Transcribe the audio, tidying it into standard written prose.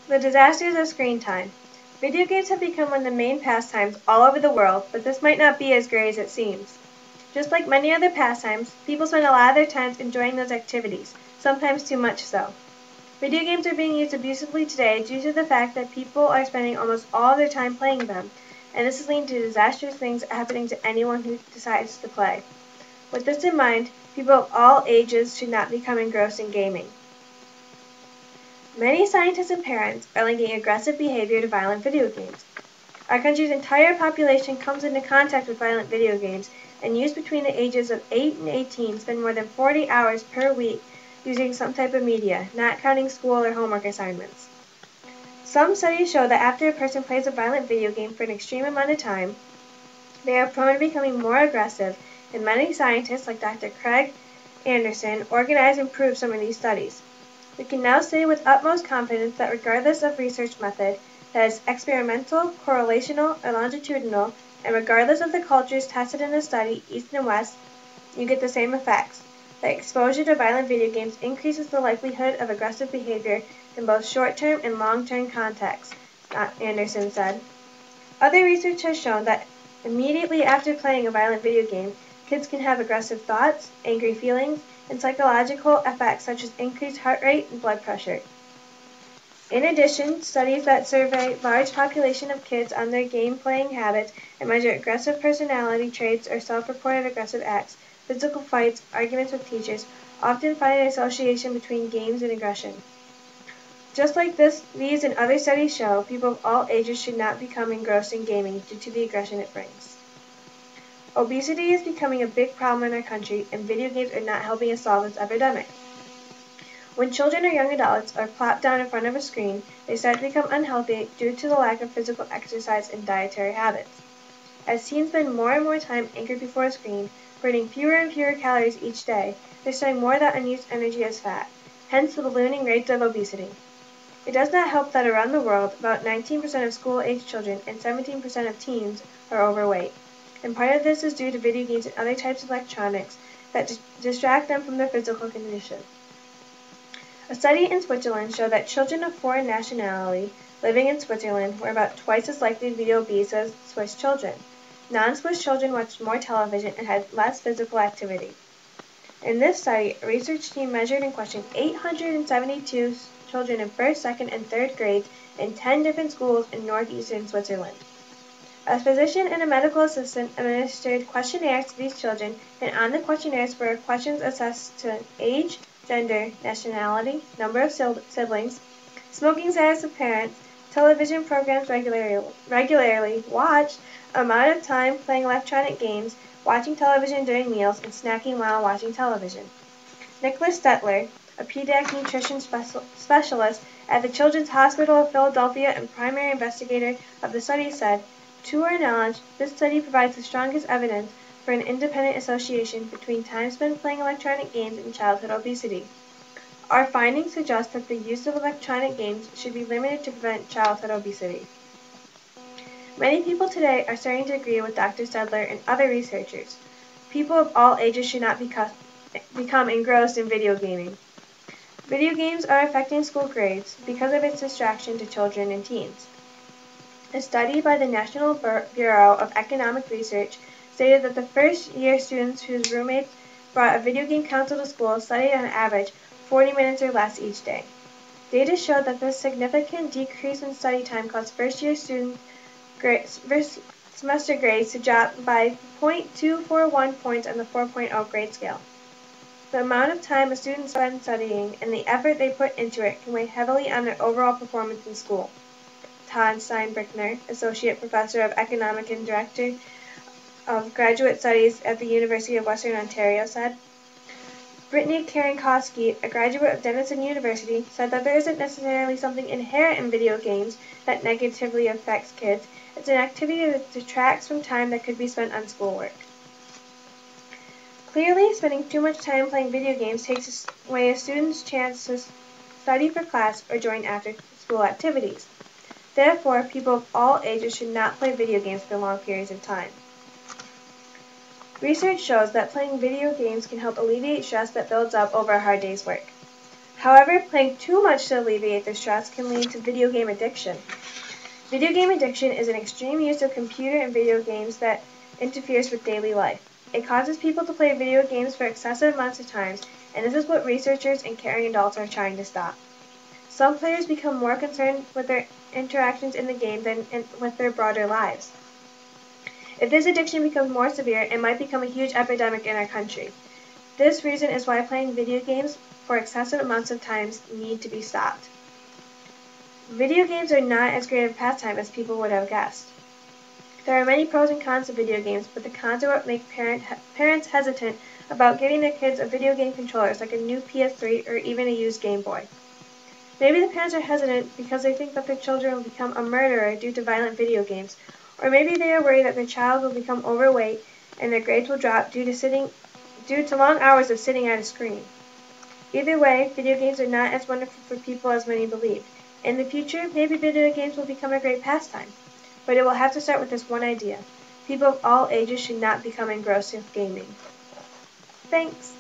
The disasters of screen time. Video games have become one of the main pastimes all over the world, but this might not be as great as it seems. Just like many other pastimes, people spend a lot of their time enjoying those activities, sometimes too much so. Video games are being used abusively today due to the fact that people are spending almost all their time playing them, and this is leading to disastrous things happening to anyone who decides to play. With this in mind, people of all ages should not become engrossed in gaming. Many scientists and parents are linking aggressive behavior to violent video games. Our country's entire population comes into contact with violent video games, and youth between the ages of 8 and 18 spend more than 40 hours per week using some type of media, not counting school or homework assignments. Some studies show that after a person plays a violent video game for an extreme amount of time, they are prone to becoming more aggressive, and many scientists, like Dr. Craig Anderson, organize and prove some of these studies. We can now say with utmost confidence that regardless of research method, that is experimental, correlational, or longitudinal, and regardless of the cultures tested in the study, East and West, you get the same effects. That exposure to violent video games increases the likelihood of aggressive behavior in both short-term and long-term contexts, Anderson said. Other research has shown that immediately after playing a violent video game, kids can have aggressive thoughts, angry feelings, and psychological effects such as increased heart rate and blood pressure. In addition, studies that survey large population of kids on their game-playing habits and measure aggressive personality traits or self-reported aggressive acts, physical fights, arguments with teachers, often find an association between games and aggression. Just like these and other studies show, people of all ages should not become engrossed in gaming due to the aggression it brings. Obesity is becoming a big problem in our country, and video games are not helping us solve this epidemic. When children or young adults are plopped down in front of a screen, they start to become unhealthy due to the lack of physical exercise and dietary habits. As teens spend more and more time anchored before a screen, burning fewer and fewer calories each day, they're storing more of that unused energy as fat, hence the ballooning rates of obesity. It does not help that around the world, about 19% of school-aged children and 17% of teens are overweight. And part of this is due to video games and other types of electronics that distract them from their physical condition. A study in Switzerland showed that children of foreign nationality living in Switzerland were about twice as likely to be obese as Swiss children. Non-Swiss children watched more television and had less physical activity. In this study, a research team measured and questioned 872 children in first, second, and third grades in 10 different schools in northeastern Switzerland. A physician and a medical assistant administered questionnaires to these children, and on the questionnaires were questions assessed to age, gender, nationality, number of siblings, smoking status of parents, television programs regularly watched, amount of time playing electronic games, watching television during meals, and snacking while watching television. Nicholas Stetler, a pediatric nutrition specialist at the Children's Hospital of Philadelphia and primary investigator of the study, said, "To our knowledge, this study provides the strongest evidence for an independent association between time spent playing electronic games and childhood obesity. Our findings suggest that the use of electronic games should be limited to prevent childhood obesity." Many people today are starting to agree with Dr. Sedler and other researchers. People of all ages should not become engrossed in video gaming. Video games are affecting school grades because of its distraction to children and teens. A study by the National Bureau of Economic Research stated that the first-year students whose roommates brought a video game console to school studied on average 40 minutes or less each day. Data showed that this significant decrease in study time caused first-year students' semester grades to drop by 0.241 points on the 4.0 grade scale. The amount of time a student spends studying and the effort they put into it can weigh heavily on their overall performance in school. Todd Steinbrickner, Associate Professor of Economics and Director of Graduate Studies at the University of Western Ontario, said. Brittany Karenkowski, a graduate of Denison University, said that there isn't necessarily something inherent in video games that negatively affects kids. It's an activity that detracts from time that could be spent on schoolwork. Clearly, spending too much time playing video games takes away a student's chance to study for class or join after-school activities. Therefore, people of all ages should not play video games for long periods of time. Research shows that playing video games can help alleviate stress that builds up over a hard day's work. However, playing too much to alleviate the stress can lead to video game addiction. Video game addiction is an extreme use of computer and video games that interferes with daily life. It causes people to play video games for excessive amounts of time, and this is what researchers and caring adults are trying to stop. Some players become more concerned with their interactions in the game than with their broader lives. If this addiction becomes more severe, it might become a huge epidemic in our country. This reason is why playing video games for excessive amounts of time need to be stopped. Video games are not as great a pastime as people would have guessed. There are many pros and cons to video games, but the cons are what make parents hesitant about giving their kids a video game controllers like a new PS3 or even a used Game Boy. Maybe the parents are hesitant because they think that their children will become a murderer due to violent video games, or maybe they are worried that their child will become overweight and their grades will drop due to long hours of sitting at a screen. Either way, video games are not as wonderful for people as many believe. In the future, maybe video games will become a great pastime, but it will have to start with this one idea. People of all ages should not become engrossed in gaming. Thanks!